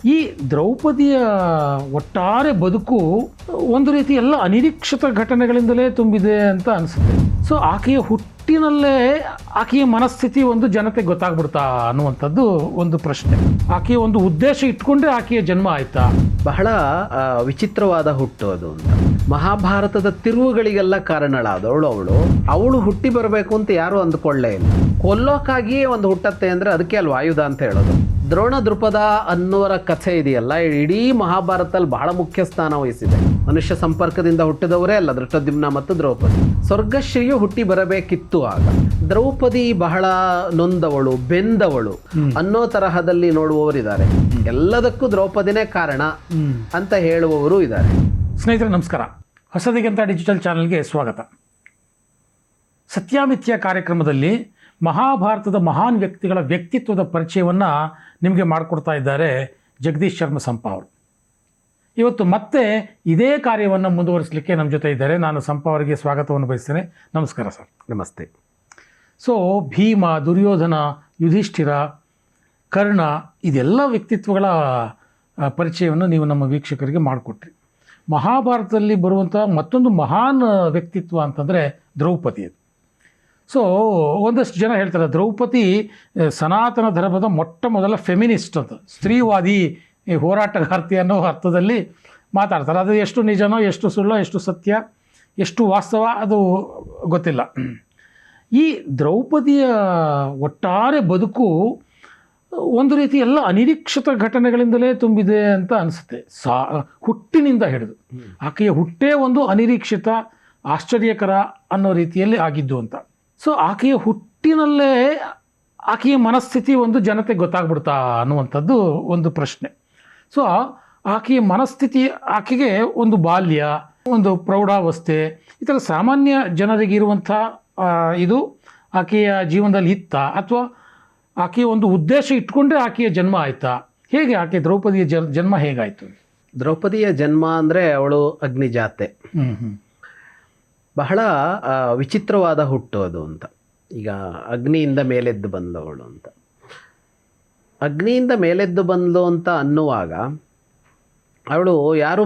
ಈ ದ್ರೌಪದಿಯ ಒಟ್ಟಾರೆ ಬದುಕು ಒಂದು ರೀತಿ ಎಲ್ಲ ಅನಿರೀಕ್ಷಿತ ಘಟನೆಗಳಿಂದಲೇ ತುಂಬಿದೆ ಅಂತ ಅನಿಸುತ್ತೆ. ಸೊ ಆಕೆಯ ಹುಟ್ಟಿನಲ್ಲೇ ಆಕೆಯ ಮನಸ್ಥಿತಿ ಒಂದು ಜನತೆಗೆ ಗೊತ್ತಾಗ್ಬಿಡ್ತಾ ಅನ್ನುವಂಥದ್ದು ಒಂದು ಪ್ರಶ್ನೆ. ಆಕೆಯ ಒಂದು ಉದ್ದೇಶ ಇಟ್ಕೊಂಡ್ರೆ ಆಕೆಯ ಜನ್ಮ ಆಯ್ತಾ? ಬಹಳ ವಿಚಿತ್ರವಾದ ಹುಟ್ಟು ಅದು ಅಂತ. ಮಹಾಭಾರತದ ತಿರುವುಗಳಿಗೆಲ್ಲ ಕಾರಣಳಾದವಳು ಅವಳು ಹುಟ್ಟಿ ಬರಬೇಕು ಅಂತ ಯಾರು ಅಂದ್ಕೊಳ್ಳೇ ಇಲ್ಲ. ಕೊಲ್ಲೋಕ್ಕಾಗಿಯೇ ಒಂದು ಹುಟ್ಟತ್ತೆ ಅಂದರೆ ಅದಕ್ಕೆ ಅಲ್ವ ಆಯುಧ ಅಂತ ಹೇಳೋದು. ದ್ರೋಣ ದೃಪದ ಅನ್ನೋರ ಕಥೆ ಇದೆಯಲ್ಲ, ಇಡೀ ಮಹಾಭಾರತದಲ್ಲಿ ಬಹಳ ಮುಖ್ಯ ಸ್ಥಾನ ವಹಿಸಿದೆ. ಮನುಷ್ಯ ಸಂಪರ್ಕದಿಂದ ಹುಟ್ಟಿದವರೇ ಅಲ್ಲ ದೃಷ್ಟದ್ಯುಮ್ನ ಮತ್ತು ದ್ರೌಪದಿ. ಸ್ವರ್ಗಶ್ರೀಯು ಹುಟ್ಟಿ ಬರಬೇಕಿತ್ತು. ಆಗ ದ್ರೌಪದಿ ಬಹಳ ನೊಂದವಳು, ಬೆಂದವಳು ಅನ್ನೋ ತರಹದಲ್ಲಿ ನೋಡುವವರಿದ್ದಾರೆ. ಎಲ್ಲದಕ್ಕೂ ದ್ರೌಪದಿನೇ ಕಾರಣ ಅಂತ ಹೇಳುವವರು ಇದ್ದಾರೆ. ಸ್ನೇಹಿತರೆ ನಮಸ್ಕಾರ, ಹೊಸದಿಗಂತ ಡಿಜಿಟಲ್ ಚಾನಲ್ಗೆ ಸ್ವಾಗತ. ಸತ್ಯಾಮಿಥ್ಯ ಕಾರ್ಯಕ್ರಮದಲ್ಲಿ ಮಹಾಭಾರತದ ಮಹಾನ್ ವ್ಯಕ್ತಿಗಳ ವ್ಯಕ್ತಿತ್ವದ ಪರಿಚಯವನ್ನು ನಿಮಗೆ ಮಾಡಿಕೊಡ್ತಾ ಇದ್ದಾರೆ ಜಗದೀಶ್ ಶರ್ಮ ಸಂಪ ಅವರು. ಇವತ್ತು ಮತ್ತೆ ಇದೇ ಕಾರ್ಯವನ್ನು ಮುಂದುವರಿಸಲಿಕ್ಕೆ ನಮ್ಮ ಜೊತೆ ಇದ್ದಾರೆ. ನಾನು ಸಂಪ ಅವರಿಗೆ ಸ್ವಾಗತವನ್ನು ಬಯಸ್ತೇನೆ. ನಮಸ್ಕಾರ ಸರ್. ನಮಸ್ತೆ. ಸೊ ಭೀಮ, ದುರ್ಯೋಧನ, ಯುಧಿಷ್ಠಿರ, ಕರ್ಣ, ಇದೆಲ್ಲ ವ್ಯಕ್ತಿತ್ವಗಳ ಪರಿಚಯವನ್ನು ನೀವು ನಮ್ಮ ವೀಕ್ಷಕರಿಗೆ ಮಾಡಿಕೊಟ್ರಿ. ಮಹಾಭಾರತದಲ್ಲಿ ಬರುವಂಥ ಮತ್ತೊಂದು ಮಹಾನ್ ವ್ಯಕ್ತಿತ್ವ ಅಂತಂದರೆ ದ್ರೌಪದಿ. ಸೊ ಒಂದಷ್ಟು ಜನ ಹೇಳ್ತಾರೆ ದ್ರೌಪದಿ ಸನಾತನ ಧರ್ಮದ ಮೊಟ್ಟ ಮೊದಲ ಫೆಮಿನಿಸ್ಟ್ ಅಂತ, ಸ್ತ್ರೀವಾದಿ ಹೋರಾಟಗಾರ್ತಿ ಅನ್ನೋ ಅರ್ಥದಲ್ಲಿ ಮಾತಾಡ್ತಾರೆ. ಅದು ಎಷ್ಟು ನಿಜನೋ, ಎಷ್ಟು ಸುಳ್ಳೋ, ಎಷ್ಟು ಸತ್ಯ, ಎಷ್ಟು ವಾಸ್ತವ ಅದು ಗೊತ್ತಿಲ್ಲ. ಈ ದ್ರೌಪದಿಯ ಒಟ್ಟಾರೆ ಬದುಕು ಒಂದು ರೀತಿ ಎಲ್ಲ ಅನಿರೀಕ್ಷಿತ ಘಟನೆಗಳಿಂದಲೇ ತುಂಬಿದೆ ಅಂತ ಅನಿಸುತ್ತೆ. ಹುಟ್ಟಿನಿಂದ ಹಿಡಿದು ಆಕೆಯ ಹುಟ್ಟೇ ಒಂದು ಅನಿರೀಕ್ಷಿತ, ಆಶ್ಚರ್ಯಕರ ಅನ್ನೋ ರೀತಿಯಲ್ಲಿ ಆಗಿದ್ದು ಅಂತ. ಸೊ ಆಕೆಯ ಹುಟ್ಟಿನಲ್ಲೇ ಆಕೆಯ ಮನಸ್ಥಿತಿ ಒಂದು ಜನತೆಗೆ ಗೊತ್ತಾಗ್ಬಿಡ್ತಾ ಅನ್ನುವಂಥದ್ದು ಒಂದು ಪ್ರಶ್ನೆ. ಸೊ ಆಕೆಯ ಮನಸ್ಥಿತಿ, ಆಕೆಗೆ ಒಂದು ಬಾಲ್ಯ, ಒಂದು ಪ್ರೌಢಾವಸ್ಥೆ, ಈ ಥರ ಸಾಮಾನ್ಯ ಜನರಿಗಿರುವಂಥ ಇದು ಆಕೆಯ ಜೀವನದಲ್ಲಿ ಇತ್ತ, ಅಥವಾ ಆಕೆಯ ಒಂದು ಉದ್ದೇಶ ಇಟ್ಕೊಂಡ್ರೆ ಆಕೆಯ ಜನ್ಮ ಆಯಿತಾ? ಹೇಗೆ ಆಕೆ ದ್ರೌಪದಿಯ ಜನ್ಮ ಹೇಗಾಯಿತು? ದ್ರೌಪದಿಯ ಜನ್ಮ ಅಂದರೆ ಅವಳು ಅಗ್ನಿಜಾತೆ. ಬಹಳ ವಿಚಿತ್ರವಾದ ಹುಟ್ಟು ಅದು ಅಂತ. ಈಗ ಅಗ್ನಿಯಿಂದ ಮೇಲೆದ್ದು ಬಂದವಳು ಅಂತ, ಅಗ್ನಿಯಿಂದ ಮೇಲೆದ್ದು ಬಂದಳು ಅಂತ ಅನ್ನುವಾಗ ಅವಳು ಯಾರು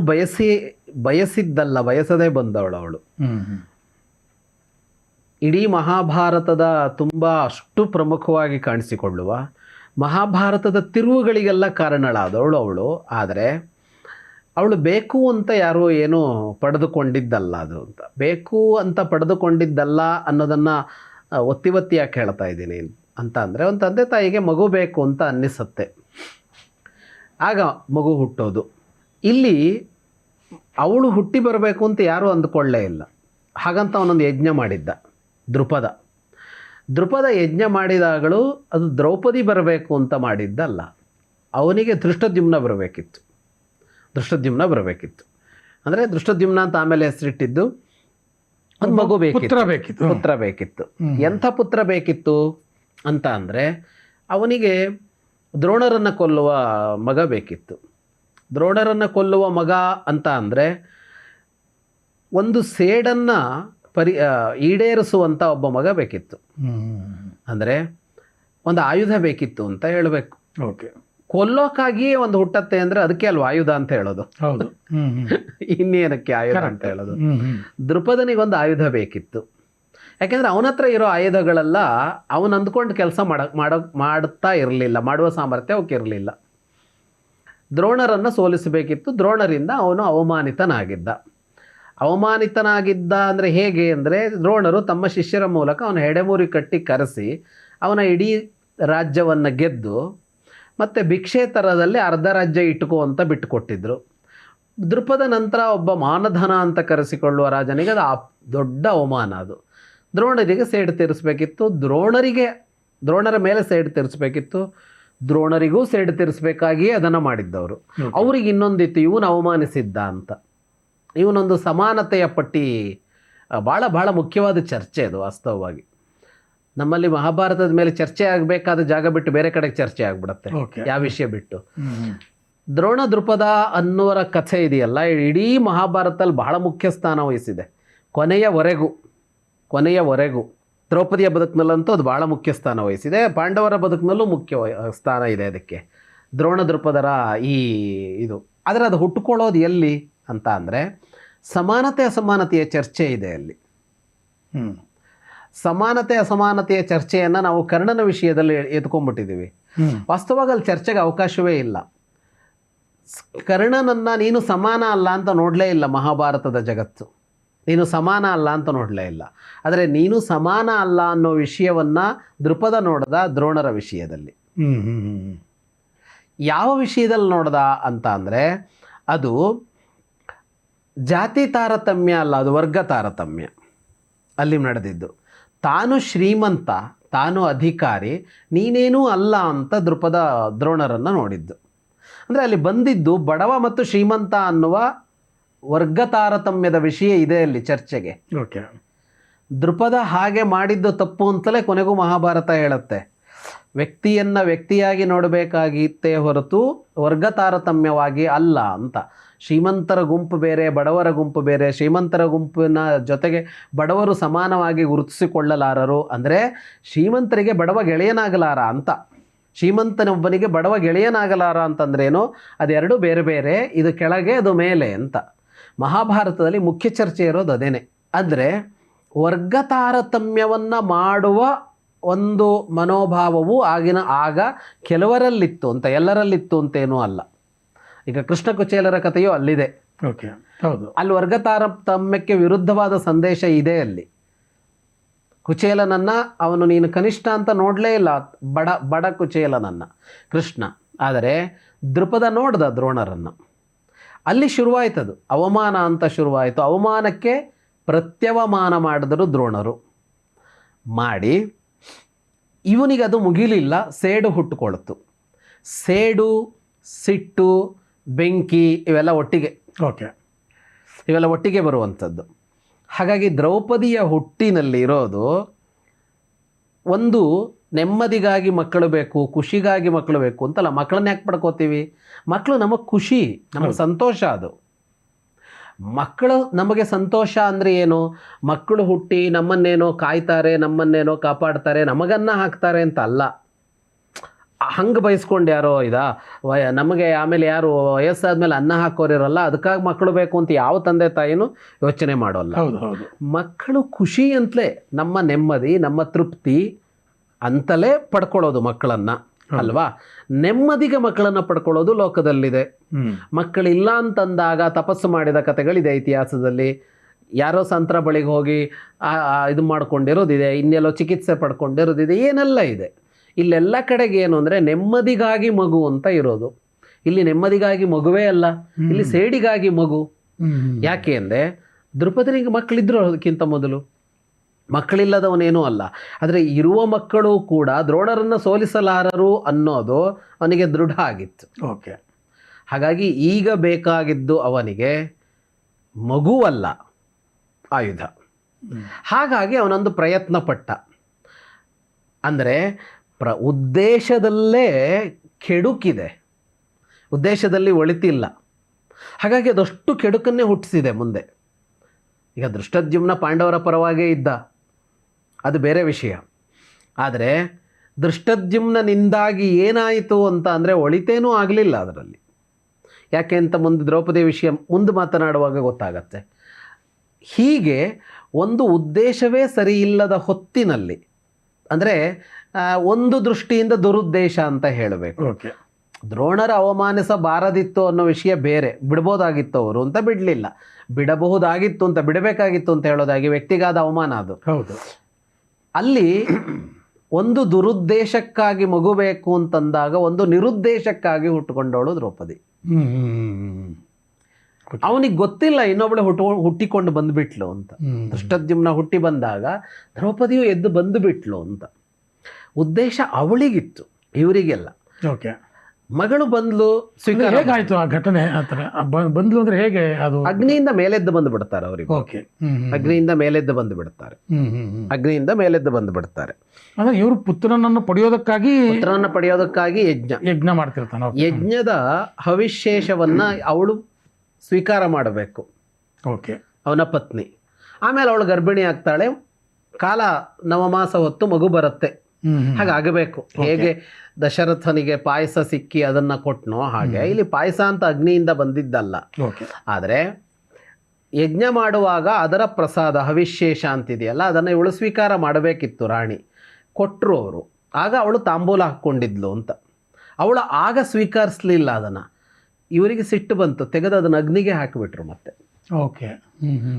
ಬಯಸಿದ್ದಲ್ಲ, ಬಯಸದೇ ಬಂದವಳು ಅವಳು. ಇಡೀ ಮಹಾಭಾರತದ ತುಂಬ ಅಷ್ಟು ಪ್ರಮುಖವಾಗಿ ಕಾಣಿಸಿಕೊಳ್ಳುವ ಮಹಾಭಾರತದ ತಿರುವುಗಳಿಗೆಲ್ಲ ಕಾರಣಳಾದವಳು ಅವಳು. ಆದರೆ ಅವಳು ಬೇಕು ಅಂತ ಯಾರೂ ಏನೂ ಪಡೆದುಕೊಂಡಿದ್ದಲ್ಲ ಅದು ಅಂತ. ಬೇಕು ಅಂತ ಪಡೆದುಕೊಂಡಿದ್ದಲ್ಲ ಅನ್ನೋದನ್ನು ಒತ್ತಿಯಾಗಿ ಹೇಳ್ತಾ ಇದ್ದೀನಿ ಅಂತ ಅಂದರೆ, ಒಂದು ತಂದೆ ತಾಯಿಗೆ ಮಗು ಬೇಕು ಅಂತ ಅನ್ನಿಸುತ್ತೆ, ಆಗ ಮಗು ಹುಟ್ಟೋದು. ಇಲ್ಲಿ ಅವಳು ಹುಟ್ಟಿ ಬರಬೇಕು ಅಂತ ಯಾರೂ ಅಂದ್ಕೊಳ್ಳೇ ಇಲ್ಲ. ಹಾಗಂತ ಅವನೊಂದು ಯಜ್ಞ ಮಾಡಿದ್ದ ದೃಪದ ಯಜ್ಞ ಮಾಡಿದಾಗಲೂ ಅದು ದ್ರೌಪದಿ ಬರಬೇಕು ಅಂತ ಮಾಡಿದ್ದಲ್ಲ. ಅವನಿಗೆ ದೃಷ್ಟದ್ಯುಮ್ನ ಬರಬೇಕಿತ್ತು. ಅಂದರೆ ದೃಷ್ಟದ್ಯುಮ್ನ ಅಂತ ಆಮೇಲೆ ಹೆಸರಿಟ್ಟಿದ್ದು. ಒಂದು ಮಗು ಪುತ್ರ ಬೇಕಿತ್ತು. ಎಂಥ ಪುತ್ರ ಬೇಕಿತ್ತು ಅಂತ ಅಂದರೆ ಅವನಿಗೆ ದ್ರೋಣರನ್ನು ಕೊಲ್ಲುವ ಮಗ ಬೇಕಿತ್ತು. ದ್ರೋಣರನ್ನು ಕೊಲ್ಲುವ ಮಗ ಅಂತ ಅಂದರೆ ಒಂದು ಸೇಡನ್ನು ಈಡೇರಿಸುವಂಥ ಒಬ್ಬ ಮಗ ಬೇಕಿತ್ತು. ಅಂದರೆ ಒಂದು ಆಯುಧ ಬೇಕಿತ್ತು ಅಂತ ಹೇಳಬೇಕು. ಓಕೆ, ಕೊಲ್ಲೋಕ್ಕಾಗಿಯೇ ಒಂದು ಹುಟ್ಟತ್ತೆ ಅಂದರೆ ಅದಕ್ಕೆ ಅಲ್ವ ಆಯುಧ ಅಂತ ಹೇಳೋದು. ಹೌದು. ಇನ್ನೇನಕ್ಕೆ ಆಯುಧ ಅಂತ ಹೇಳೋದು? ದೃಪದನಿಗೊಂದು ಆಯುಧ ಬೇಕಿತ್ತು. ಯಾಕೆಂದರೆ ಅವನ ಹತ್ರ ಇರೋ ಆಯುಧಗಳೆಲ್ಲ ಅವನು ಅಂದ್ಕೊಂಡು ಕೆಲಸ ಮಾಡ್ತಾ ಇರಲಿಲ್ಲ, ಮಾಡುವ ಸಾಮರ್ಥ್ಯ ಅವಕ್ಕೆ ಇರಲಿಲ್ಲ. ದ್ರೋಣರನ್ನು ಸೋಲಿಸಬೇಕಿತ್ತು. ದ್ರೋಣರಿಂದ ಅವನು ಅವಮಾನಿತನಾಗಿದ್ದ ಅಂದರೆ ಹೇಗೆ ಅಂದರೆ, ದ್ರೋಣರು ತಮ್ಮ ಶಿಷ್ಯರ ಮೂಲಕ ಅವನ ಹೆಡೆಮೂರಿ ಕಟ್ಟಿ ಕರೆಸಿ ಅವನ ಇಡೀ ರಾಜ್ಯವನ್ನು ಗೆದ್ದು ಮತ್ತು ಭಿಕ್ಷೆ ಥರದಲ್ಲಿ ಅರ್ಧ ರಾಜ್ಯ ಇಟ್ಕೋ ಅಂತ ಬಿಟ್ಟುಕೊಟ್ಟಿದ್ರು. ದೃಪದ ನಂತರ ಒಬ್ಬ ಮಾನಧನ ಅಂತ ಕರೆಸಿಕೊಳ್ಳುವ ರಾಜನಿಗೆ ಅದು ದೊಡ್ಡ ಅವಮಾನ. ಅದು ದ್ರೋಣರಿಗೆ ಸೇಡು ತೀರಿಸಬೇಕಿತ್ತು. ದ್ರೋಣರ ಮೇಲೆ ಸೇಡು ತೀರಿಸಬೇಕಿತ್ತು. ದ್ರೋಣರಿಗೂ ಸೇಡು ತೀರಿಸಬೇಕಾಗಿಯೇ ಅದನ್ನು ಮಾಡಿದ್ದವರು. ಅವ್ರಿಗೆ ಇನ್ನೊಂದಿತ್ತು, ಇವನು ಅವಮಾನಿಸಿದ್ದ ಅಂತ. ಇವನೊಂದು ಸಮಾನತೆಯ ಪಟ್ಟಿ ಭಾಳ ಮುಖ್ಯವಾದ ಚರ್ಚೆ ಅದು. ವಾಸ್ತವವಾಗಿ ನಮ್ಮಲ್ಲಿ ಮಹಾಭಾರತದ ಮೇಲೆ ಚರ್ಚೆ ಆಗಬೇಕಾದ ಜಾಗ ಬಿಟ್ಟು ಬೇರೆ ಕಡೆಗೆ ಚರ್ಚೆ ಆಗಿಬಿಡುತ್ತೆ, ಯಾವ ವಿಷಯ ಬಿಟ್ಟು. ದ್ರೋಣ ದೃಪದ ಅನ್ನೋರ ಕಥೆ ಇದೆಯಲ್ಲ, ಇಡೀ ಮಹಾಭಾರತದಲ್ಲಿ ಬಹಳ ಮುಖ್ಯ ಸ್ಥಾನ ವಹಿಸಿದೆ. ಕೊನೆಯವರೆಗೂ ದ್ರೌಪದಿಯ ಬದುಕಿನಲ್ಲಂತೂ ಅದು ಭಾಳ ಮುಖ್ಯ ಸ್ಥಾನ ವಹಿಸಿದೆ. ಪಾಂಡವರ ಬದುಕಿನಲ್ಲೂ ಮುಖ್ಯ ಸ್ಥಾನ ಇದೆ ಅದಕ್ಕೆ. ದ್ರೋಣ ದೃಪದರ ಈ ಇದು. ಆದರೆ ಅದು ಹುಟ್ಟುಕೊಳ್ಳೋದು ಎಲ್ಲಿ ಅಂತ ಅಂದರೆ ಸಮಾನತೆ ಅಸಮಾನತೆಯ ಚರ್ಚೆ ಇದೆ ಅಲ್ಲಿ. ಸಮಾನತೆ ಅಸಮಾನತೆಯ ಚರ್ಚೆಯನ್ನು ನಾವು ಕರ್ಣನ ವಿಷಯದಲ್ಲಿ ಎತ್ಕೊಂಡ್ಬಿಟ್ಟಿದ್ದೀವಿ. ವಾಸ್ತವವಾಗಿ ಅಲ್ಲಿ ಚರ್ಚೆಗೆ ಅವಕಾಶವೇ ಇಲ್ಲ. ಕರ್ಣನನ್ನು ನೀನು ಸಮಾನ ಅಲ್ಲ ಅಂತ ನೋಡಲೇ ಇಲ್ಲ ಮಹಾಭಾರತದ ಜಗತ್ತು. ನೀನು ಸಮಾನ ಅಲ್ಲ ಅಂತ ನೋಡಲೇ ಇಲ್ಲ. ಆದರೆ ನೀನು ಸಮಾನ ಅಲ್ಲ ಅನ್ನೋ ವಿಷಯವನ್ನು ದೃಪದ ನೋಡ್ದ ದ್ರೋಣರ ವಿಷಯದಲ್ಲಿ. ಯಾವ ವಿಷಯದಲ್ಲಿ ನೋಡ್ದ ಅಂತ ಅಂದರೆ ಅದು ಜಾತಿ ತಾರತಮ್ಯ ಅಲ್ಲ, ಅದು ವರ್ಗ ತಾರತಮ್ಯ ಅಲ್ಲಿ ನಡೆದಿದ್ದು. ತಾನು ಶ್ರೀಮಂತ, ತಾನು ಅಧಿಕಾರಿ, ನೀನೇನೂ ಅಲ್ಲ ಅಂತ ದ್ರೋಣರನ್ನು ನೋಡಿದ್ದು. ಅಂದರೆ ಅಲ್ಲಿ ಬಂದಿದ್ದು ಬಡವ ಮತ್ತು ಶ್ರೀಮಂತ ಅನ್ನುವ ವರ್ಗ ತಾರತಮ್ಯದ ವಿಷಯ ಇದೆ ಅಲ್ಲಿ ಚರ್ಚೆಗೆ. ಓಕೆ. ದೃಪದ ಹಾಗೆ ಮಾಡಿದ್ದು ತಪ್ಪು ಅಂತಲೇ ಕೊನೆಗೂ ಮಹಾಭಾರತ ಹೇಳುತ್ತೆ. ವ್ಯಕ್ತಿಯನ್ನು ವ್ಯಕ್ತಿಯಾಗಿ ನೋಡಬೇಕಾಗಿತ್ತೇ ಹೊರತು ವರ್ಗ ತಾರತಮ್ಯವಾಗಿ ಅಲ್ಲ ಅಂತ. ಶ್ರೀಮಂತರ ಗುಂಪು ಬೇರೆ, ಬಡವರ ಗುಂಪು ಬೇರೆ. ಶ್ರೀಮಂತರ ಗುಂಪಿನ ಜೊತೆಗೆ ಬಡವರು ಸಮಾನವಾಗಿ ಗುರುತಿಸಿಕೊಳ್ಳಲಾರರು. ಅಂದರೆ ಶ್ರೀಮಂತರಿಗೆ ಬಡವ ಗೆಳೆಯನಾಗಲಾರ ಅಂತ. ಶ್ರೀಮಂತನೊಬ್ಬನಿಗೆ ಬಡವ ಗೆಳೆಯನಾಗಲಾರ ಅಂತಂದ್ರೇನು? ಅದೆರಡು ಬೇರೆ ಬೇರೆ, ಇದು ಕೆಳಗೆ ಅದು ಮೇಲೆ ಅಂತ. ಮಹಾಭಾರತದಲ್ಲಿ ಮುಖ್ಯ ಚರ್ಚೆ ಇರೋದು ಅದೇನೆ. ಅಂದರೆ ವರ್ಗ ತಾರತಮ್ಯವನ್ನು ಮಾಡುವ ಒಂದು ಮನೋಭಾವವು ಆಗ ಕೆಲವರಲ್ಲಿತ್ತು ಅಂತ, ಎಲ್ಲರಲ್ಲಿತ್ತು ಅಂತೇನೂ ಅಲ್ಲ. ಈಗ ಕೃಷ್ಣ ಕುಚೇಲರ ಕಥೆಯೂ ಅಲ್ಲಿದೆ. ಓಕೆ, ಹೌದು. ಅಲ್ಲಿ ವರ್ಗ ತಾರತಮ್ಯಕ್ಕೆ ವಿರುದ್ಧವಾದ ಸಂದೇಶ ಇದೆ ಅಲ್ಲಿ. ಕುಚೇಲನನ್ನು ಅವನು ನೀನು ಕನಿಷ್ಠ ಅಂತ ನೋಡಲೇ ಇಲ್ಲ, ಬಡ ಕುಚೇಲನನ್ನು ಕೃಷ್ಣ. ಆದರೆ ದೃಪದ ನೋಡ್ದ ದ್ರೋಣರನ್ನು. ಅಲ್ಲಿ ಶುರುವಾಯ್ತದು, ಅವಮಾನ ಅಂತ ಶುರುವಾಯಿತು. ಅವಮಾನಕ್ಕೆ ಪ್ರತ್ಯವಮಾನ ಮಾಡಿದರು ದ್ರೋಣರು. ಮಾಡಿ ಇವನಿಗೆ ಅದು ಮುಗಿಲಿಲ್ಲ, ಸೇಡು ಹುಟ್ಟುಕೊಳ್ತು. ಸೇಡು, ಸಿಟ್ಟು, ಬೆಂಕಿ ಇವೆಲ್ಲ ಒಟ್ಟಿಗೆ ಬರುವಂಥದ್ದು. ಹಾಗಾಗಿ ದ್ರೌಪದಿಯ ಹುಟ್ಟಿನಲ್ಲಿರೋದು ಒಂದು ನೆಮ್ಮದಿಗಾಗಿ ಮಕ್ಕಳು ಬೇಕು, ಖುಷಿಗಾಗಿ ಮಕ್ಕಳು ಬೇಕು ಅಂತಲ್ಲ. ಮಕ್ಕಳನ್ನ ಯಾಕೆ ಪಡ್ಕೋತೀವಿ? ಮಕ್ಕಳು ನಮಗೆ ಖುಷಿ, ನಮಗೆ ಸಂತೋಷ. ಅದು ಮಕ್ಕಳು ನಮಗೆ ಸಂತೋಷ ಅಂದರೆ ಏನು? ಮಕ್ಕಳು ಹುಟ್ಟಿ ನಮ್ಮನ್ನೇನೋ ಕಾಯ್ತಾರೆ, ನಮ್ಮನ್ನೇನೋ ಕಾಪಾಡ್ತಾರೆ, ನಮಗನ್ನ ಹಾಕ್ತಾರೆ ಅಂತ ಅಲ್ಲ. ಹಂಗೆ ಬಯಸ್ಕೊಂಡು ಯಾರೋ ನಮಗೆ ಆಮೇಲೆ ಯಾರು ವಯಸ್ಸಾದ್ಮೇಲೆ ಅನ್ನ ಹಾಕೋರಿರಲ್ಲ, ಅದಕ್ಕಾಗಿ ಮಕ್ಕಳು ಬೇಕು ಅಂತ ಯಾವ ತಂದೆ ತಾಯಿನೂ ಯೋಚನೆ ಮಾಡೋಲ್ಲ. ಮಕ್ಕಳು ಖುಷಿ ಅಂತಲೇ, ನಮ್ಮ ನೆಮ್ಮದಿ, ನಮ್ಮ ತೃಪ್ತಿ ಅಂತಲೇ ಪಡ್ಕೊಳ್ಳೋದು ಮಕ್ಕಳನ್ನು ಅಲ್ವಾ? ನೆಮ್ಮದಿಗೆ ಮಕ್ಕಳನ್ನು ಪಡ್ಕೊಳ್ಳೋದು ಲೋಕದಲ್ಲಿದೆ. ಮಕ್ಕಳಿಲ್ಲ ಅಂತಂದಾಗ ತಪಸ್ಸು ಮಾಡಿದ ಕಥೆಗಳಿದೆ ಇತಿಹಾಸದಲ್ಲಿ. ಯಾರೋ ಸಂತರ ಬಳಿಗೆ ಹೋಗಿ ಇದು ಮಾಡ್ಕೊಂಡಿರೋದಿದೆ, ಇನ್ನೆಲ್ಲೋ ಚಿಕಿತ್ಸೆ ಪಡ್ಕೊಂಡಿರೋದಿದೆ, ಏನೆಲ್ಲ ಇದೆ. ಇಲ್ಲೆಲ್ಲ ಕಡೆಗೆ ಏನು ಅಂದರೆ ನೆಮ್ಮದಿಗಾಗಿ ಮಗು ಅಂತ ಇರೋದು. ಇಲ್ಲಿ ನೆಮ್ಮದಿಗಾಗಿ ಮಗುವೇ ಅಲ್ಲ, ಇಲ್ಲಿ ಸೇಡಿಗಾಗಿ ಮಗು. ಯಾಕೆ ಅಂದರೆ ದ್ರೌಪದಿಗೆ ಮಕ್ಕಳಿದ್ರು ಅದಕ್ಕಿಂತ ಮೊದಲು. ಮಕ್ಕಳಿಲ್ಲದವನೇನೂ ಅಲ್ಲ. ಆದರೆ ಇರುವ ಮಕ್ಕಳು ಕೂಡ ದ್ರೋಣರನ್ನು ಸೋಲಿಸಲಾರರು ಅನ್ನೋದು ಅವನಿಗೆ ದೃಢ ಆಗಿತ್ತು. ಓಕೆ. ಹಾಗಾಗಿ ಈಗ ಬೇಕಾಗಿದ್ದು ಅವನಿಗೆ ಮಗುವಲ್ಲ, ಆಯುಧ. ಹಾಗಾಗಿ ಅವನೊಂದು ಪ್ರಯತ್ನ ಪಟ್ಟ. ಅಂದರೆ ಉದ್ದೇಶದಲ್ಲೇ ಕೆಡುಕಿದೆ, ಉದ್ದೇಶದಲ್ಲಿ ಒಳಿತಿಲ್ಲ. ಹಾಗಾಗಿ ಅದಷ್ಟು ಕೆಡುಕನ್ನೇ ಹುಟ್ಟಿಸಿದೆ ಮುಂದೆ. ಈಗ ದೃಷ್ಟದ್ಯುಮ್ನ ಪಾಂಡವರ ಪರವಾಗೇ ಇದ್ದ, ಅದು ಬೇರೆ ವಿಷಯ. ಆದರೆ ದೃಷ್ಟದ್ಯುಮ್ನಿಂದಾಗಿ ಏನಾಯಿತು ಅಂತ ಅಂದರೆ ಒಳಿತೇನೂ ಆಗಲಿಲ್ಲ ಅದರಲ್ಲಿ. ಯಾಕೆ ಅಂತ ಮುಂದೆ ದ್ರೌಪದಿ ವಿಷಯ ಮುಂದೆ ಮಾತನಾಡುವಾಗ ಗೊತ್ತಾಗತ್ತೆ. ಹೀಗೆ ಒಂದು ಉದ್ದೇಶವೇ ಸರಿ ಇಲ್ಲದ ಹೊತ್ತಿನಲ್ಲಿ, ಅಂದರೆ ಒಂದು ದೃಷ್ಟಿಯಿಂದ ದುರುದ್ದೇಶ ಅಂತ ಹೇಳಬೇಕು. ಓಕೆ. ದ್ರೋಣರ ಅವಮಾನಿಸಬಾರದಿತ್ತು ಅನ್ನೋ ವಿಷಯ ಬೇರೆ. ಬಿಡ್ಬೋದಾಗಿತ್ತು ಅವರು ಅಂತ ಬಿಡಲಿಲ್ಲ, ಬಿಡಬಹುದಾಗಿತ್ತು ಅಂತ ಬಿಡಬೇಕಾಗಿತ್ತು ಅಂತ ಹೇಳೋದಾಗಿ ವ್ಯಕ್ತಿಗಾದ ಅವಮಾನ ಅದು. ಹೌದು. ಅಲ್ಲಿ ಒಂದು ದುರುದ್ದೇಶಕ್ಕಾಗಿ ಮಗುಬೇಕು ಅಂತಂದಾಗ ಒಂದು ನಿರುದ್ದೇಶಕ್ಕಾಗಿ ಹುಟ್ಟುಕೊಂಡವಳು ದ್ರೌಪದಿ. ಅವನಿಗೆ ಗೊತ್ತಿಲ್ಲ ಇನ್ನೊಬ್ಬಳು ಹುಟ್ಟಿಕೊಂಡು ಬಂದುಬಿಟ್ಲು ಅಂತ. ದೃಷ್ಟದ್ಯುಮ್ನ ಹುಟ್ಟಿ ಬಂದಾಗ ದ್ರೌಪದಿಯು ಎದ್ದು ಬಂದುಬಿಟ್ಲು ಅಂತ. ಉದ್ದೇಶ ಅವಳಿಗಿತ್ತು, ಇವರಿಗೆಲ್ಲ. ಓಕೆ. ಮಗಳು ಬಂದ್ಲು, ಸ್ವೀಕಾರ. ಹೇಗಾಯ್ತು ಆ ಘಟನೆ? ಆ ಥರ ಬಂದ್ಲು ಅಂದರೆ ಹೇಗೆ? ಅದು ಅಗ್ನಿಯಿಂದ ಮೇಲೆದ್ದು ಬಂದು ಬಿಡ್ತಾರೆ ಅವರಿಗೆ. ಓಕೆ. ಅಗ್ನಿಯಿಂದ ಮೇಲೆದ್ದು ಬಂದು ಬಿಡ್ತಾರೆ. ಅಗ್ನಿಯಿಂದ ಮೇಲೆದ್ದು ಬಂದು ಬಿಡ್ತಾರೆ. ಅಂದರೆ ಇವರು ಪುತ್ರನನ್ನು ಪಡೆಯೋದಕ್ಕಾಗಿ ಯಜ್ಞ ಮಾಡ್ತಿರ್ತಾನೆ. ಯಜ್ಞದ ಹವಿಶೇಷವನ್ನ ಅವಳು ಸ್ವೀಕಾರ ಮಾಡಬೇಕು. ಓಕೆ. ಅವನ ಪತ್ನಿ. ಆಮೇಲೆ ಅವಳು ಗರ್ಭಿಣಿ ಆಗ್ತಾಳೆ. ಕಾಲ ನವಮಾಸ ಹೊತ್ತು ಮಗು ಬರುತ್ತೆ. ಹಾಗಾಗಬೇಕು. ಹೇಗೆ ದಶರಥನಿಗೆ ಪಾಯಸ ಸಿಕ್ಕಿ ಅದನ್ನ ಕೊಟ್ನೋ ಹಾಗೆ ಇಲ್ಲಿ ಪಾಯಸ ಅಂತ ಅಗ್ನಿಯಿಂದ ಬಂದಿದ್ದಲ್ಲ. ಆದರೆ ಯಜ್ಞ ಮಾಡುವಾಗ ಅದರ ಪ್ರಸಾದ ಹವಿಶೇಷ ಅಂತಿದೆಯಲ್ಲ, ಅದನ್ನು ಇವಳು ಸ್ವೀಕಾರ ಮಾಡಬೇಕಿತ್ತು ರಾಣಿ. ಕೊಟ್ಟರು ಅವರು. ಆಗ ಅವಳು ತಾಂಬೂಲ ಹಾಕ್ಕೊಂಡಿದ್ಲು ಅಂತ. ಅವಳು ಆಗ ಸ್ವೀಕರಿಸಲಿಲ್ಲ ಅದನ್ನು. ಇವರಿಗೆ ಸಿಟ್ಟು ಬಂತು, ತೆಗೆದು ಅದನ್ನು ಅಗ್ನಿಗೆ ಹಾಕಿಬಿಟ್ರು. ಮತ್ತೆ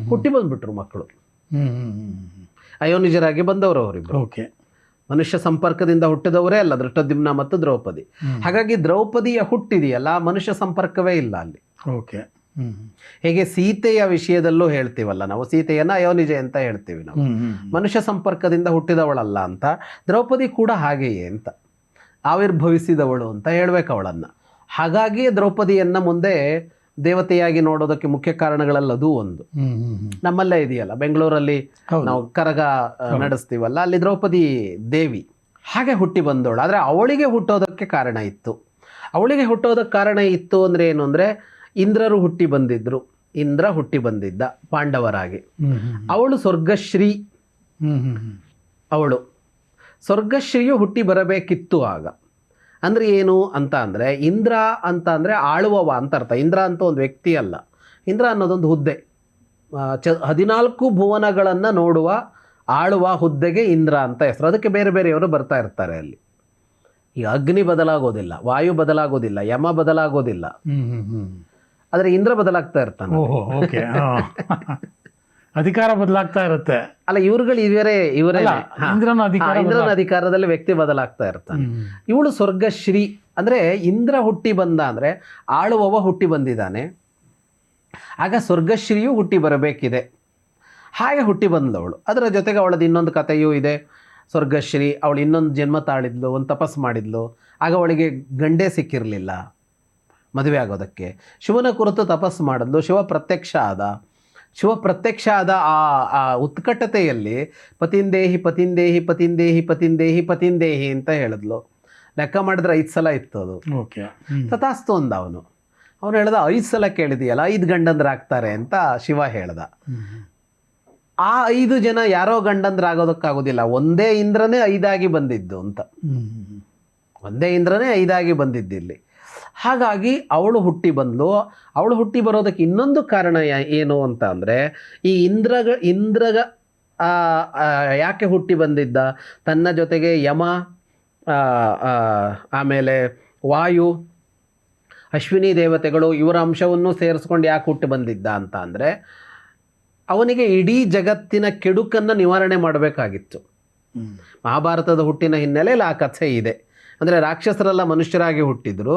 ಹುಟ್ಟಿ ಬಂದ್ಬಿಟ್ರು ಮಕ್ಕಳು. ಅಯೋನಿಜರಾಗಿ ಬಂದವರು ಅವರಿಬ್ಬರು. ಮನುಷ್ಯ ಸಂಪರ್ಕದಿಂದ ಹುಟ್ಟಿದವರೇ ಅಲ್ಲ ದೃಷ್ಟದ್ಯುಮ್ನ ಮತ್ತು ದ್ರೌಪದಿ. ಹಾಗಾಗಿ ದ್ರೌಪದಿಯ ಹುಟ್ಟಿದೆಯಲ್ಲ, ಮನುಷ್ಯ ಸಂಪರ್ಕವೇ ಇಲ್ಲ ಅಲ್ಲಿ. ಹೇಗೆ ಸೀತೆಯ ವಿಷಯದಲ್ಲೂ ಹೇಳ್ತೀವಲ್ಲ ನಾವು, ಸೀತೆಯನ್ನ ಅಯೋನಿಜೆ ಅಂತ ಹೇಳ್ತೀವಿ ನಾವು, ಮನುಷ್ಯ ಸಂಪರ್ಕದಿಂದ ಹುಟ್ಟಿದವಳಲ್ಲ ಅಂತ. ದ್ರೌಪದಿ ಕೂಡ ಹಾಗೆಯೇ ಅಂತ, ಆವಿರ್ಭವಿಸಿದವಳು ಅಂತ ಹೇಳ್ಬೇಕು ಅವಳನ್ನು. ಹಾಗಾಗಿ ದ್ರೌಪದಿಯನ್ನ ಮುಂದೆ ದೇವತೆಯಾಗಿ ನೋಡೋದಕ್ಕೆ ಮುಖ್ಯ ಕಾರಣಗಳಲ್ಲದು ಒಂದು. ನಮ್ಮಲ್ಲೇ ಇದೆಯಲ್ಲ, ಬೆಂಗಳೂರಲ್ಲಿ ನಾವು ಕರಗ ನಡೆಸ್ತೀವಲ್ಲ, ಅಲ್ಲಿ ದ್ರೌಪದಿ ದೇವಿ ಹಾಗೆ ಹುಟ್ಟಿ ಬಂದವಳು. ಆದರೆ ಅವಳಿಗೆ ಹುಟ್ಟೋದಕ್ಕೆ ಕಾರಣ ಇತ್ತು. ಅವಳಿಗೆ ಹುಟ್ಟೋದಕ್ಕೆ ಕಾರಣ ಇತ್ತು ಅಂದರೆ ಏನು ಅಂದರೆ, ಇಂದ್ರರು ಹುಟ್ಟಿ ಬಂದಿದ್ರು. ಇಂದ್ರ ಹುಟ್ಟಿ ಬಂದಿದ್ದ ಪಾಂಡವರಾಗಿ. ಅವಳು ಸ್ವರ್ಗಶ್ರೀ. ಅವಳು ಸ್ವರ್ಗಶ್ರೀಯು ಹುಟ್ಟಿ ಬರಬೇಕಿತ್ತು ಆಗ. ಅಂದರೆ ಏನು ಅಂತ ಅಂದರೆ, ಇಂದ್ರ ಅಂತ ಅಂದರೆ ಆಳುವವ ಅಂತ ಅರ್ಥ. ಇಂದ್ರ ಅಂತ ಒಂದು ವ್ಯಕ್ತಿ ಅಲ್ಲ. ಇಂದ್ರ ಅನ್ನೋದೊಂದು ಹುದ್ದೆ. 14 ಭುವನಗಳನ್ನು ನೋಡುವ ಆಳುವ ಹುದ್ದೆಗೆ ಇಂದ್ರ ಅಂತ ಹೆಸರು. ಅದಕ್ಕೆ ಬೇರೆ ಬೇರೆಯವರು ಬರ್ತಾ ಇರ್ತಾರೆ ಅಲ್ಲಿ. ಈ ಅಗ್ನಿ ಬದಲಾಗೋದಿಲ್ಲ, ವಾಯು ಬದಲಾಗೋದಿಲ್ಲ, ಯಮ ಬದಲಾಗೋದಿಲ್ಲ, ಆದರೆ ಇಂದ್ರ ಬದಲಾಗ್ತಾ ಇರ್ತಾನೆ. ಅಧಿಕಾರ ಬದಲಾಗ್ತಾ ಇರುತ್ತೆ ಅಲ್ಲ, ಇವರುಗಳು ಇವರೇ ಇಂದ್ರನ ಅಧಿಕಾರದಲ್ಲಿ ವ್ಯಕ್ತಿ ಬದಲಾಗ್ತಾ ಇರ್ತಾನೆ. ಇವಳು ಸ್ವರ್ಗಶ್ರೀ. ಅಂದ್ರೆ ಇಂದ್ರ ಹುಟ್ಟಿ ಬಂದ ಅಂದ್ರೆ ಆಳುವವ ಹುಟ್ಟಿ ಬಂದಿದ್ದಾನೆ. ಆಗ ಸ್ವರ್ಗಶ್ರೀಯು ಹುಟ್ಟಿ ಬರಬೇಕಿದೆ. ಹಾಗೆ ಹುಟ್ಟಿ ಬಂದವಳು. ಅದರ ಜೊತೆಗೆ ಅವಳದ್ದು ಇನ್ನೊಂದು ಕಥೆಯೂ ಇದೆ. ಸ್ವರ್ಗಶ್ರೀ ಅವಳು ಇನ್ನೊಂದು ಜನ್ಮ ತಾಳಿದ್ಲು, ಒಂದು ತಪಸ್ಸು ಮಾಡಿದ್ಲು. ಆಗ ಅವಳಿಗೆ ಗಂಡೇ ಸಿಕ್ಕಿರಲಿಲ್ಲ ಮದುವೆ ಆಗೋದಕ್ಕೆ. ಶಿವನ ಕುರಿತು ತಪಸ್ಸು ಮಾಡಿದ್ಲು. ಶಿವ ಪ್ರತ್ಯಕ್ಷ ಆದ ಆ ಉತ್ಕಟತೆಯಲ್ಲಿ ಪತಿಂದೇಹಿ ಪತಿಂದೇಹಿ ಪತಿಂದೇಹಿ ಪತಿಂದೇಹಿ ಪತಿಂದೇಹಿ ಅಂತ ಹೇಳಿದ್ಲು. ಲೆಕ್ಕ ಮಾಡಿದ್ರೆ 5 ಸಲ ಇತ್ತು ಅದು. ತಥಾಸ್ತು ಅಂದ ಅವನು ಹೇಳ್ದ, 5 ಸಲ ಕೇಳಿದೆಯಲ್ಲ, 5 ಗಂಡಂದ್ರಾಗ್ತಾರೆ ಅಂತ ಶಿವ ಹೇಳ್ದ. ಆ 5 ಜನ ಯಾರೋ ಗಂಡಂದ್ರಾಗೋದಕ್ಕಾಗೋದಿಲ್ಲ. ಒಂದೇ ಇಂದ್ರನೇ 5 ಆಗಿ ಬಂದಿದ್ದು ಅಂತ. ಒಂದೇ ಇಂದ್ರನೇ 5 ಆಗಿ ಬಂದಿದ್ದಿಲ್ಲಿ. ಹಾಗಾಗಿ ಅವಳು ಹುಟ್ಟಿ ಬಂದ್ಲು. ಅವಳು ಹುಟ್ಟಿ ಬರೋದಕ್ಕೆ ಇನ್ನೊಂದು ಕಾರಣ ಏನು ಅಂತ ಅಂದರೆ, ಈ ಇಂದ್ರಗ ಯಾಕೆ ಹುಟ್ಟಿ ಬಂದಿದ್ದ? ತನ್ನ ಜೊತೆಗೆ ಯಮ, ಆಮೇಲೆ ವಾಯು, ಅಶ್ವಿನಿ ದೇವತೆಗಳು ಇವರ ಅಂಶವನ್ನು ಸೇರಿಸ್ಕೊಂಡು ಯಾಕೆ ಹುಟ್ಟಿ ಬಂದಿದ್ದ ಅಂತ ಅಂದರೆ, ಅವನಿಗೆ ಇಡೀ ಜಗತ್ತಿನ ಕೆಡುಕನ್ನು ನಿವಾರಣೆ ಮಾಡಬೇಕಾಗಿತ್ತು. ಮಹಾಭಾರತದ ಹುಟ್ಟಿನ ಹಿನ್ನೆಲೆಯಲ್ಲಿ ಆ ಕಥೆ ಇದೆ. ಅಂದರೆ ರಾಕ್ಷಸರೆಲ್ಲ ಮನುಷ್ಯರಾಗಿ ಹುಟ್ಟಿದ್ರು,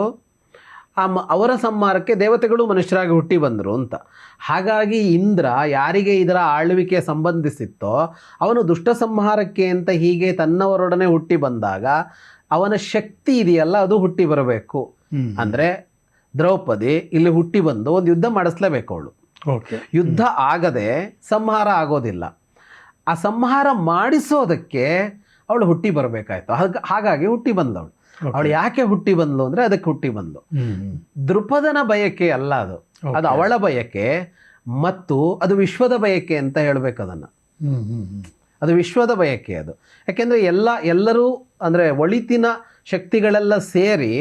ಅವರ ಸಂಹಾರಕ್ಕೆ ದೇವತೆಗಳು ಮನುಷ್ಯರಾಗಿ ಹುಟ್ಟಿ ಬಂದರು ಅಂತ. ಹಾಗಾಗಿ ಇಂದ್ರ ಯಾರಿಗೆ ಇದರ ಆಳ್ವಿಕೆ ಸಂಬಂಧಿಸಿತ್ತೋ ಅವನು ದುಷ್ಟ ಸಂಹಾರಕ್ಕೆ ಅಂತ ಹೀಗೆ ತನ್ನವರೊಡನೆ ಹುಟ್ಟಿ ಬಂದಾಗ ಅವನ ಶಕ್ತಿ ಇದೆಯಲ್ಲ ಅದು ಹುಟ್ಟಿ ಬರಬೇಕು. ಅಂದರೆ ದ್ರೌಪದಿ ಇಲ್ಲಿ ಹುಟ್ಟಿ ಬಂದು ಒಂದು ಯುದ್ಧ ಮಾಡಿಸ್ಲೇಬೇಕು ಅವಳು. ಯುದ್ಧ ಆಗದೆ ಸಂಹಾರ ಆಗೋದಿಲ್ಲ. ಆ ಸಂಹಾರ ಮಾಡಿಸೋದಕ್ಕೆ ಅವಳು ಹುಟ್ಟಿ ಬರಬೇಕಾಯ್ತು. ಹಾಗಾಗಿ ಹುಟ್ಟಿ ಬಂದವಳು. ಅವಳು ಯಾಕೆ ಹುಟ್ಟಿ ಬಂದ್ಲು ಅಂದ್ರೆ ಅದಕ್ಕೆ ಹುಟ್ಟಿ ಬಂದ್ಲು. ದೃಪದನ ಬಯಕೆ ಅಲ್ಲ ಅದು, ಅದು ಅವಳ ಬಯಕೆ ಮತ್ತು ಅದು ವಿಶ್ವದ ಬಯಕೆ ಅಂತ ಹೇಳ್ಬೇಕು ಅದನ್ನ. ಅದು ವಿಶ್ವದ ಬಯಕೆ ಅದು. ಯಾಕೆಂದ್ರೆ ಎಲ್ಲರೂ ಅಂದ್ರೆ ಒಳಿತಿನ ಶಕ್ತಿಗಳೆಲ್ಲ ಸೇರಿ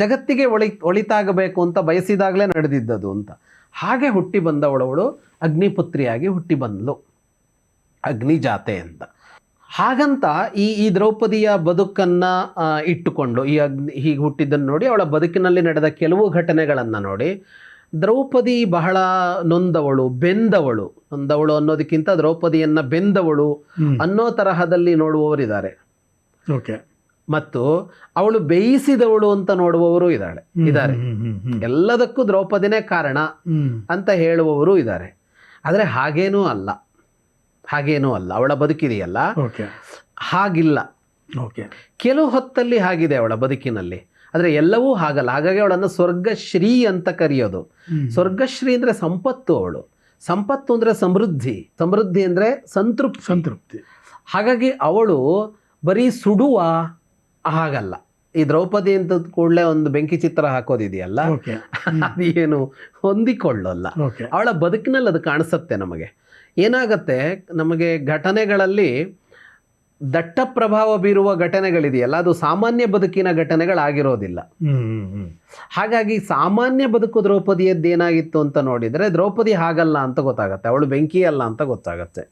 ಜಗತ್ತಿಗೆ ಒಳಿತಾಗಬೇಕು ಅಂತ ಬಯಸಿದಾಗಲೇ ನಡೆದಿದ್ದದು ಅಂತ. ಹಾಗೆ ಹುಟ್ಟಿ ಬಂದವಳವಳು ಅಗ್ನಿಪುತ್ರಿಯಾಗಿ ಹುಟ್ಟಿ ಬಂದ್ಲು, ಅಗ್ನಿಜಾತೆ ಅಂತ. ಹಾಗಂತ ಈ ದ್ರೌಪದಿಯ ಬದುಕನ್ನು ಇಟ್ಟುಕೊಂಡು ಹೀಗೆ ಹುಟ್ಟಿದ್ದನ್ನು ನೋಡಿ, ಅವಳ ಬದುಕಿನಲ್ಲಿ ನಡೆದ ಕೆಲವು ಘಟನೆಗಳನ್ನು ನೋಡಿ ದ್ರೌಪದಿ ಬಹಳ ಬೆಂದವಳು ಅನ್ನೋದಕ್ಕಿಂತ ದ್ರೌಪದಿಯನ್ನು ಬೆಂದವಳು ಅನ್ನೋ ತರಹದಲ್ಲಿ ನೋಡುವವರಿದ್ದಾರೆ. ಮತ್ತು ಅವಳು ಬೇಯಿಸಿದವಳು ಅಂತ ನೋಡುವವರು ಇದ್ದಾರೆ. ಎಲ್ಲದಕ್ಕೂ ದ್ರೌಪದಿನೇ ಕಾರಣ ಅಂತ ಹೇಳುವವರು ಇದ್ದಾರೆ. ಆದರೆ ಹಾಗೇನೂ ಅಲ್ಲ. ಅವಳ ಬದುಕಿದೆಯಲ್ಲ ಹಾಗಿಲ್ಲ. ಕೆಲವು ಹೊತ್ತಲ್ಲಿ ಹಾಗಿದೆ ಅವಳ ಬದುಕಿನಲ್ಲಿ, ಆದರೆ ಎಲ್ಲವೂ ಹಾಗಲ್ಲ. ಹಾಗಾಗಿ ಅವಳನ್ನು ಸ್ವರ್ಗಶ್ರೀ ಅಂತ ಕರೆಯೋದು. ಸ್ವರ್ಗಶ್ರೀ ಅಂದರೆ ಸಂಪತ್ತು. ಅವಳು ಸಂಪತ್ತು ಅಂದರೆ ಸಮೃದ್ಧಿ ಅಂದರೆ ಸಂತೃಪ್ತಿ. ಹಾಗಾಗಿ ಅವಳು ಬರೀ ಸುಡುವ ಹಾಗಲ್ಲ. ಈ ದ್ರೌಪದಿ ಅಂತ ಕೂಡಲೇ ಒಂದು ಬೆಂಕಿ ಚಿತ್ರ ಹಾಕೋದಿದೆಯಲ್ಲ, ಅದೇನು ಹೊಂದಿಕೊಳ್ಳಲ್ಲ. ಅವಳ ಬದುಕಿನಲ್ಲಿ ಅದು ಕಾಣಿಸುತ್ತೆ ನಮಗೆ. ಏನಾಗತ್ತೆ, ನಮಗೆ ಘಟನೆಗಳಲ್ಲಿ ದಟ್ಟ ಪ್ರಭಾವ ಬೀರುವ ಘಟನೆಗಳಿದೆಯಲ್ಲ ಅದು ಸಾಮಾನ್ಯ ಬದುಕಿನ ಘಟನೆಗಳಾಗಿರೋದಿಲ್ಲ. ಹಾಗಾಗಿ ಸಾಮಾನ್ಯ ಬದುಕು ದ್ರೌಪದಿಯದ್ದು ಏನಾಗಿತ್ತು ಅಂತ ನೋಡಿದರೆ ದ್ರೌಪದಿ ಹಾಗಲ್ಲ ಅಂತ ಗೊತ್ತಾಗತ್ತೆ, ಅವಳು ಬೆಂಕಿ ಅಲ್ಲ ಅಂತ ಗೊತ್ತಾಗತ್ತೆ.